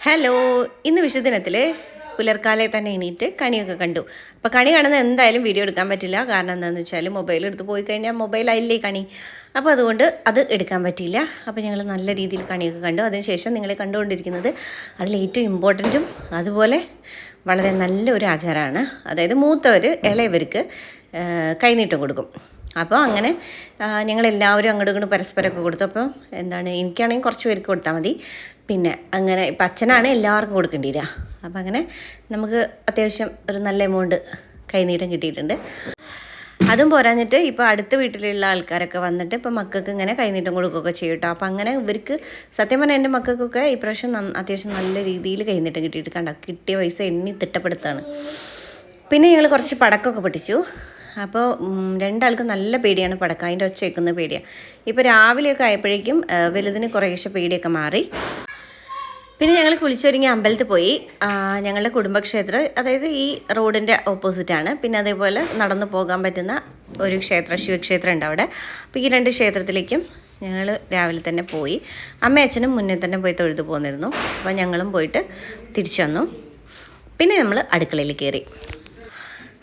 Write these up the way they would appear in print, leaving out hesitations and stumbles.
Hello, ഇന്ന് വിഷുദിനത്തിൽ പുലർക്കാലെ തന്നെ എണീറ്റ് കണിയൊക്കെ കണ്ടു. അപ്പോൾ കണി കാണുന്ന എന്തായാലും വീഡിയോ എടുക്കാൻ പറ്റില്ല. കാരണം എന്താണെന്ന് വെച്ചാൽ മൊബൈൽ എടുത്ത് പോയി കഴിഞ്ഞാൽ മൊബൈലായില്ലേ കണി. അപ്പോൾ അതുകൊണ്ട് അത് എടുക്കാൻ പറ്റിയില്ല. അപ്പോൾ ഞങ്ങൾ നല്ല രീതിയിൽ കണിയൊക്കെ കണ്ടു. അതിനുശേഷം നിങ്ങൾ കണ്ടുകൊണ്ടിരിക്കുന്നത് അതിലേറ്റവും ഇമ്പോർട്ടൻറ്റും അതുപോലെ വളരെ നല്ലൊരു ആചാരമാണ്. അതായത് മൂത്തവർ ഇളയവർക്ക് കൈനീട്ടം കൊടുക്കും. അപ്പോൾ അങ്ങനെ ഞങ്ങളെല്ലാവരും അങ്ങോട്ടും ഇങ്ങോട്ടും പരസ്പരമൊക്കെ കൊടുത്തു. അപ്പോൾ എന്താണ്, എനിക്കാണെങ്കിൽ കുറച്ച് പേർക്ക് കൊടുത്താൽ മതി. പിന്നെ അങ്ങനെ ഇപ്പം അച്ഛനാണ് എല്ലാവർക്കും കൊടുക്കേണ്ടി വരിക. അപ്പം അങ്ങനെ നമുക്ക് അത്യാവശ്യം ഒരു നല്ല എമൗണ്ട് കൈനീട്ടം കിട്ടിയിട്ടുണ്ട്. അതും പോരാഞ്ഞിട്ട് ഇപ്പോൾ അടുത്ത വീട്ടിലുള്ള ആൾക്കാരൊക്കെ വന്നിട്ട് ഇപ്പോൾ മക്കൾക്ക് ഇങ്ങനെ കൈനീട്ടം കൊടുക്കുകയൊക്കെ ചെയ്യും കേട്ടോ. അപ്പോൾ അങ്ങനെ ഇവർക്ക് സത്യം പറഞ്ഞാൽ എൻ്റെ മക്കൾക്കൊക്കെ ഈ പ്രാവശ്യം അത്യാവശ്യം നല്ല രീതിയിൽ കൈനീട്ടം കിട്ടിയിട്ട് കണ്ടോ, കിട്ടിയ പൈസ എണ്ണി തിട്ടപ്പെടുത്താണ്. പിന്നെ ഞങ്ങൾ കുറച്ച് പടക്കമൊക്കെ പൊട്ടിച്ചു. അപ്പോൾ രണ്ടാൾക്കും നല്ല പേടിയാണ് പടക്കം, അതിൻ്റെ ഒച്ച വെക്കുന്ന പേടിയാണ്. ഇപ്പോൾ രാവിലെയൊക്കെ ആയപ്പോഴേക്കും വലുതിന് കുറേശ്ശെ പേടിയൊക്കെ മാറി. പിന്നെ ഞങ്ങൾ കുളിച്ചൊരുങ്ങി അമ്പലത്തിൽ പോയി. ഞങ്ങളുടെ കുടുംബക്ഷേത്രം അതായത് ഈ റോഡിൻ്റെ ഓപ്പോസിറ്റാണ്. പിന്നെ അതേപോലെ നടന്നു പോകാൻ പറ്റുന്ന ഒരു ക്ഷേത്രം, ശിവക്ഷേത്രം ഉണ്ട് അവിടെ. അപ്പോൾ ഈ രണ്ട് ക്ഷേത്രത്തിലേക്കും ഞങ്ങൾ രാവിലെ തന്നെ പോയി. അമ്മയും അച്ഛനും മുന്നേ തന്നെ പോയി തൊഴുതു പോന്നിരുന്നു. അപ്പോൾ ഞങ്ങളും പോയിട്ട് തിരിച്ചു വന്നു. പിന്നെ നമ്മൾ അടുക്കളയിൽ കയറി.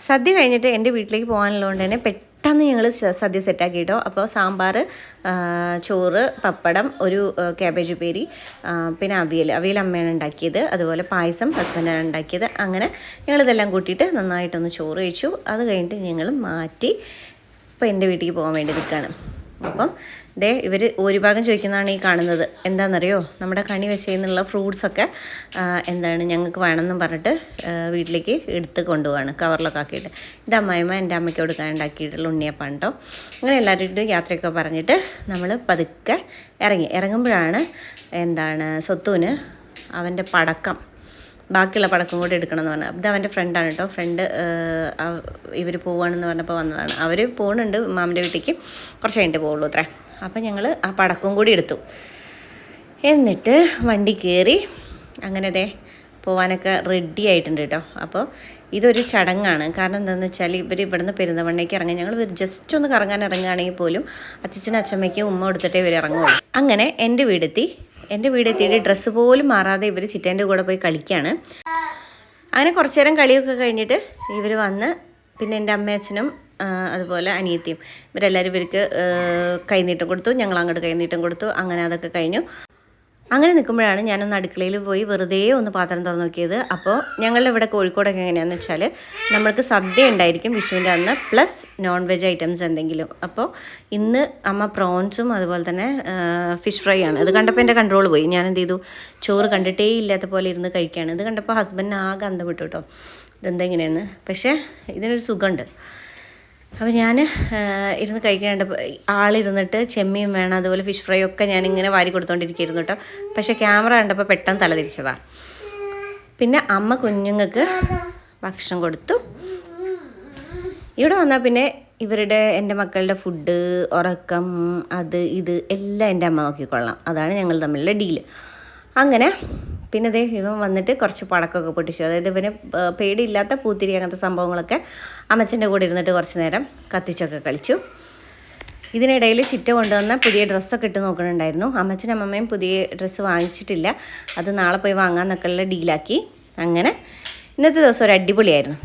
സദ്യ കഴിഞ്ഞിട്ട് എൻ്റെ വീട്ടിലേക്ക് പോകാനുള്ളതുകൊണ്ട് തന്നെ പെട്ടെന്ന് ഞങ്ങൾ സദ്യ സെറ്റാക്കി കേട്ടോ. അപ്പോൾ സാമ്പാർ, ചോറ്, പപ്പടം, ഒരു ക്യാബേജ് ഉപ്പേരി, പിന്നെ അവിയൽ അമ്മയാണ് ഉണ്ടാക്കിയത്. അതുപോലെ പായസം ഹസ്ബൻഡാണ് ഉണ്ടാക്കിയത്. അങ്ങനെ ഞങ്ങളിതെല്ലാം കൂട്ടിയിട്ട് നന്നായിട്ടൊന്ന് ചോറ് കഴിച്ചു. അത് കഴിഞ്ഞിട്ട് ഞങ്ങൾ മാറ്റി ഇപ്പോൾ എൻ്റെ വീട്ടിലേക്ക് പോകാൻ വേണ്ടി നിൽക്കുകയാണ്. അപ്പം ഇവർ ഒരു ഭാഗം ചോദിക്കുന്നതാണ് ഈ കാണുന്നത്. എന്താണെന്നറിയോ, നമ്മുടെ കണി വെച്ചതിനുള്ള ഫ്രൂട്ട്സൊക്കെ എന്താണ് ഞങ്ങൾക്ക് വേണമെന്നും പറഞ്ഞിട്ട് വീട്ടിലേക്ക് എടുത്ത് കൊണ്ടുപോവാണ്, കവറിലൊക്കെ ആക്കിയിട്ട്. ഇത് അമ്മായിമ്മ എൻ്റെ അമ്മയ്ക്ക് കൊടുക്കാൻ ഉണ്ടാക്കിയിട്ടുള്ള ഉണ്ണിയപ്പം കേട്ടോ. അങ്ങനെ എല്ലാവരും യാത്രയൊക്കെ പറഞ്ഞിട്ട് നമ്മൾ പതുക്കെ ഇറങ്ങുമ്പോഴാണ് എന്താണ് സ്വത്തുവിന് അവൻ്റെ പടക്കം, ബാക്കിയുള്ള പടക്കം കൂടി എടുക്കണമെന്ന് പറഞ്ഞാൽ. ഇത് അവൻ്റെ ഫ്രണ്ടാണ് കേട്ടോ. ഫ്രണ്ട് ഇവർ പോവുകയാണെന്ന് പറഞ്ഞപ്പോൾ വന്നതാണ്. അവർ പോകുന്നുണ്ട് മാമൻ്റെ വീട്ടിലേക്ക്, കുറച്ച് കഴിഞ്ഞിട്ട് പോവുള്ളൂ അത്രേ. അപ്പം ഞങ്ങൾ ആ പടക്കം കൂടി എടുത്തു. എന്നിട്ട് വണ്ടി കയറി അങ്ങനെ പോകാനൊക്കെ റെഡി ആയിട്ടുണ്ട് കേട്ടോ. അപ്പോൾ ഇതൊരു ചടങ്ങാണ്. കാരണം എന്താണെന്ന് വെച്ചാൽ ഇവർ ഇവിടുന്ന് പെരുന്തമണ്ണയ്ക്ക് ഇറങ്ങി, ഞങ്ങൾ ജസ്റ്റ് ഒന്ന് കറങ്ങാൻ ഇറങ്ങുകയാണെങ്കിൽ പോലും അച്ഛനും അച്ഛമ്മയ്ക്കും ഉമ്മ കൊടുത്തിട്ടേ ഇവർ ഇറങ്ങുള്ളൂ. അങ്ങനെ എൻ്റെ വീടെത്തിയിട്ട് ഡ്രസ്സ് പോലും മാറാതെ ഇവർ ചിറ്റേൻ്റെ കൂടെ പോയി കളിക്കുകയാണ്. അങ്ങനെ കുറച്ചു നേരം കളിയൊക്കെ കഴിഞ്ഞിട്ട് ഇവർ വന്ന് പിന്നെ എൻ്റെ അമ്മയച്ഛനും അതുപോലെ അനിയത്തിയും ഇവരെല്ലാവരും ഇവർക്ക് കൈനീട്ടം കൊടുത്തു. ഞങ്ങൾ അങ്ങോട്ട് കൈനീട്ടം കൊടുത്തു. അങ്ങനെ അതൊക്കെ കഴിഞ്ഞു. അങ്ങനെ നിൽക്കുമ്പോഴാണ് ഞാനൊന്ന് അടുക്കളയിൽ പോയി വെറുതെ ഒന്ന് പാത്രം തുറന്ന് നോക്കിയത്. അപ്പോൾ ഞങ്ങളുടെ ഇവിടെ കോഴിക്കോടൊക്കെ എങ്ങനെയാണെന്ന് വെച്ചാൽ നമ്മൾക്ക് സദ്യ ഉണ്ടായിരിക്കും വിഷുവിൻ്റെ അന്ന്, പ്ലസ് നോൺ വെജ് ഐറ്റംസ് എന്തെങ്കിലും. അപ്പോൾ ഇന്ന് അമ്മ പ്രോൺസും അതുപോലെ തന്നെ ഫിഷ് ഫ്രൈ ആണ്. ഇത് കണ്ടപ്പോൾ എൻ്റെ കൺട്രോൾ പോയി. ഞാൻ എന്ത് ചെയ്തു, ചോറ് കണ്ടിട്ടേ ഇല്ലാത്ത പോലെ ഇരുന്ന് കഴിക്കുകയാണ്. ഇത് കണ്ടപ്പോൾ ഹസ്ബൻഡിന് ആകെ അന്തം വിട്ടു കേട്ടോ, ഇതെന്താ ഇങ്ങനെയെന്ന്. പക്ഷേ ഇതിനൊരു സുഖമുണ്ട്. അപ്പോൾ ഞാൻ ഇരുന്ന് കഴിക്കാണ്ട് ആളിരുന്നിട്ട് ചെമ്മീൻ വേണം, അതുപോലെ ഫിഷ് ഫ്രൈ ഒക്കെ ഞാനിങ്ങനെ വാരി കൊടുത്തോണ്ടിരിക്കുകയായിരുന്നു കേട്ടോ. പക്ഷേ ക്യാമറ കണ്ടപ്പോൾ പെട്ടെന്ന് തല തിരിച്ചതാണ്. പിന്നെ അമ്മ കുഞ്ഞുങ്ങൾക്ക് ഭക്ഷണം കൊടുത്തു. ഇവിടെ വന്നാൽ പിന്നെ ഇവരുടെ എൻ്റെ മക്കളുടെ ഫുഡ്, ഉറക്കം, അത് ഇത് എല്ലാം എൻ്റെ അമ്മ നോക്കിക്കൊള്ളാം. അതാണ് ഞങ്ങൾ തമ്മിലുള്ള ഡീല്. അങ്ങനെ പിന്നെ ഇവൻ വന്നിട്ട് കുറച്ച് പടക്കമൊക്കെ പൊട്ടിച്ചു. അതായത് ഇവന് പേടിയില്ലാത്ത പൂത്തിരി അങ്ങനത്തെ സംഭവങ്ങളൊക്കെ അമ്മച്ചൻ്റെ കൂടെ ഇരുന്നിട്ട് കുറച്ച് നേരം കത്തിച്ചൊക്കെ കളിച്ചു. ഇതിനിടയിൽ ചിറ്റ കൊണ്ടുവന്ന പുതിയ ഡ്രസ്സൊക്കെ ഇട്ട് നോക്കണുണ്ടായിരുന്നു. അമ്മച്ചനും അമ്മമ്മയും പുതിയ ഡ്രസ്സ് വാങ്ങിച്ചിട്ടില്ല, അത് നാളെ പോയി വാങ്ങാമെന്നൊക്കെയുള്ള ഡീലാക്കി. അങ്ങനെ ഇന്നത്തെ ദിവസം ഒരു അടിപൊളിയായിരുന്നു.